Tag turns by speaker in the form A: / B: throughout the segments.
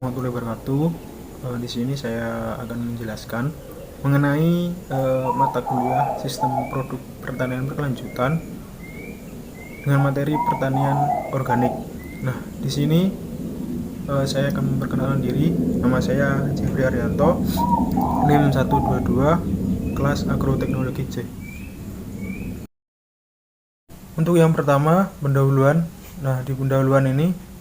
A: Warahmatullahi wabarakatuh. Di sini saya akan menjelaskan mengenai mata kuliah Sistem Produk Pertanian Berkelanjutan dengan materi pertanian organik. Nah, di sini saya akan memperkenalkan diri. Nama saya Jeffrey Arianto, NIM 122, kelas Agroteknologi C. Untuk yang pertama, pendahuluan. Nah, di pendahuluan ini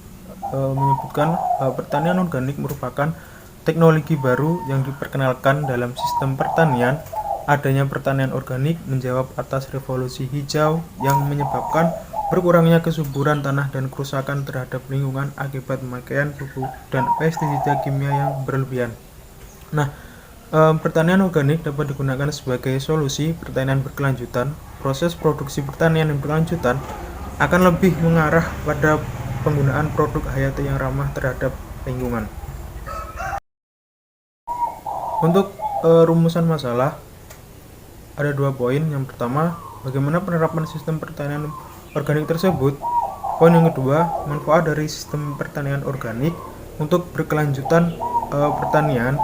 A: menyebutkan pertanian organik merupakan teknologi baru yang diperkenalkan dalam sistem pertanian. Adanya pertanian organik menjawab atas revolusi hijau yang menyebabkan berkurangnya kesuburan tanah dan kerusakan terhadap lingkungan akibat pemakaian pupuk dan pestisida kimia yang berlebihan. Nah, pertanian organik dapat digunakan sebagai solusi pertanian berkelanjutan. Proses produksi pertanian yang berkelanjutan akan lebih mengarah pada penggunaan produk hayati yang ramah terhadap lingkungan. Untuk rumusan masalah ada 2 poin. Yang pertama, bagaimana penerapan sistem pertanian organik tersebut. Poin yang kedua, manfaat dari sistem pertanian organik untuk berkelanjutan pertanian.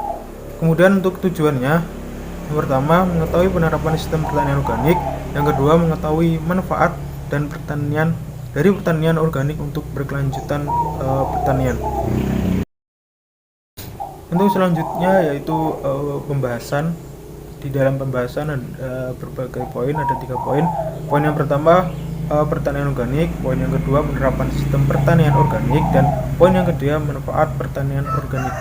A: Kemudian untuk tujuannya, yang pertama mengetahui penerapan sistem pertanian organik, yang kedua mengetahui manfaat dan pertanian organik untuk berkelanjutan pertanian. Untuk selanjutnya yaitu pembahasan. Di dalam pembahasan ada berbagai poin, ada 3 poin. Poin yang pertama pertanian organik, poin yang kedua penerapan sistem pertanian organik, dan poin yang ketiga manfaat pertanian organik.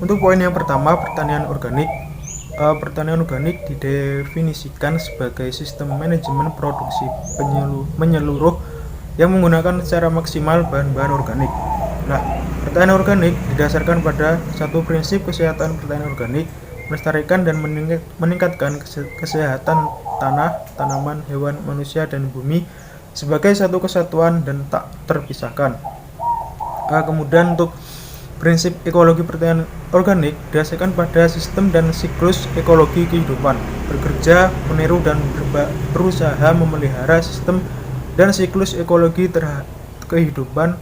A: Untuk poin yang pertama pertanian organik. Pertanian organik didefinisikan sebagai sistem manajemen produksi menyeluruh yang menggunakan secara maksimal bahan-bahan organik. Nah, pertanian organik didasarkan pada satu prinsip kesehatan pertanian organik, melestarikan dan meningkatkan kesehatan tanah, tanaman, hewan, manusia, dan bumi sebagai satu kesatuan dan tak terpisahkan. Kemudian untuk prinsip ekologi pertanian organik didasarkan pada sistem dan siklus ekologi kehidupan, bekerja, meniru, dan berusaha memelihara sistem dan siklus ekologi kehidupan.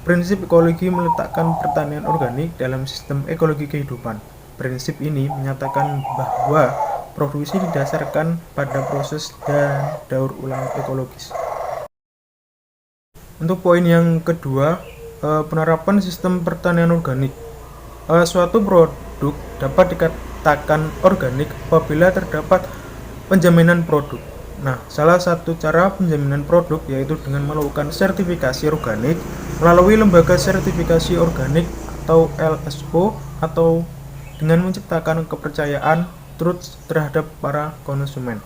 A: Prinsip ekologi meletakkan pertanian organik dalam sistem ekologi kehidupan. Prinsip ini menyatakan bahwa produksi didasarkan pada proses dan daur ulang ekologis. Untuk poin yang kedua, penerapan sistem pertanian organik. Suatu produk dapat dikatakan organik apabila terdapat penjaminan produk. Nah, salah satu cara penjaminan produk yaitu dengan melakukan sertifikasi organik melalui lembaga sertifikasi organik atau LSO, atau dengan menciptakan kepercayaan terhadap para konsumen.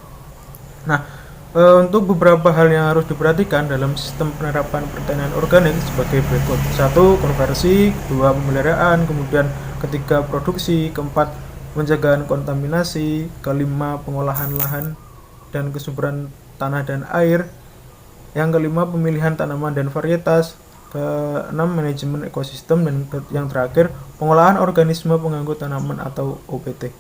A: Nah, untuk beberapa hal yang harus diperhatikan dalam sistem penerapan pertanian organik sebagai berikut. 1. Konversi, 2. Pemeliharaan, kemudian ketiga produksi, keempat penjagaan kontaminasi, kelima pengolahan lahan dan kesuburan tanah dan air, yang kelima pemilihan tanaman dan varietas, keenam manajemen ekosistem, dan yang terakhir pengolahan organisme pengganggu tanaman atau OPT.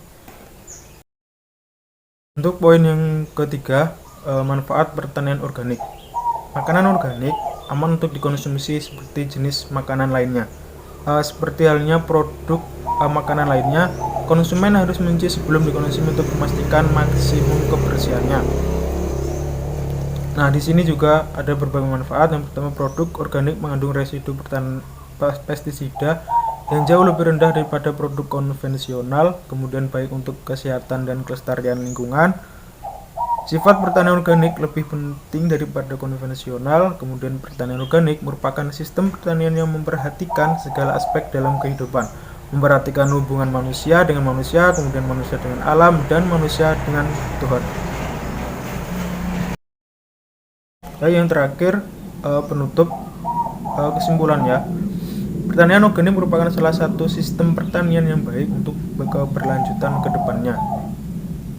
A: Untuk poin yang ketiga, manfaat pertanian organik. Makanan organik aman untuk dikonsumsi seperti jenis makanan lainnya. Seperti halnya produk makanan lainnya, konsumen harus mencuci sebelum dikonsumsi untuk memastikan maksimum kebersihannya. Nah, di sini juga ada berbagai manfaat. Yang pertama, produk organik mengandung residu pestisida yang jauh lebih rendah daripada produk konvensional, kemudian baik untuk kesehatan dan kelestarian lingkungan. Sifat pertanian organik lebih penting daripada konvensional. Kemudian pertanian organik merupakan sistem pertanian yang memperhatikan segala aspek dalam kehidupan, memperhatikan hubungan manusia dengan manusia, kemudian manusia dengan alam, dan manusia dengan Tuhan. Yang terakhir, penutup kesimpulannya, pertanian organik merupakan salah satu sistem pertanian yang baik untuk keberlanjutan ke depannya.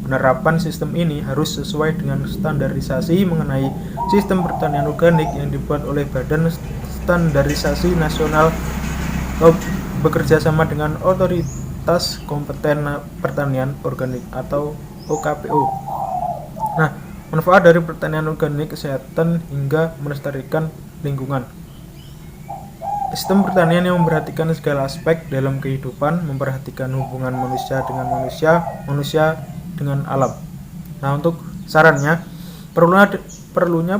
A: Penerapan sistem ini harus sesuai dengan standarisasi mengenai sistem pertanian organik yang dibuat oleh Badan Standarisasi Nasional bekerja sama dengan Otoritas Kompeten Pertanian Organik atau OKPO. Nah, manfaat dari pertanian organik kesehatan hingga melestarikan lingkungan. Sistem pertanian yang memperhatikan segala aspek dalam kehidupan, memperhatikan hubungan manusia dengan manusia, manusia dengan alam. Nah, untuk sarannya, perlunya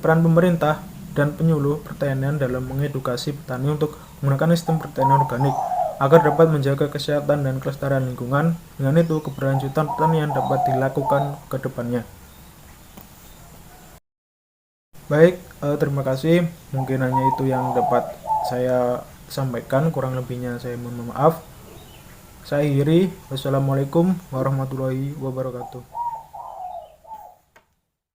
A: peran pemerintah dan penyuluh pertanian dalam mengedukasi petani untuk menggunakan sistem pertanian organik agar dapat menjaga kesehatan dan kelestarian lingkungan. Dengan itu, keberlanjutan pertanian dapat dilakukan ke depannya. Baik, terima kasih. Mungkin hanya itu yang dapat saya sampaikan. Kurang lebihnya saya mohon maaf. Saya akhiri. Wassalamualaikum warahmatullahi wabarakatuh.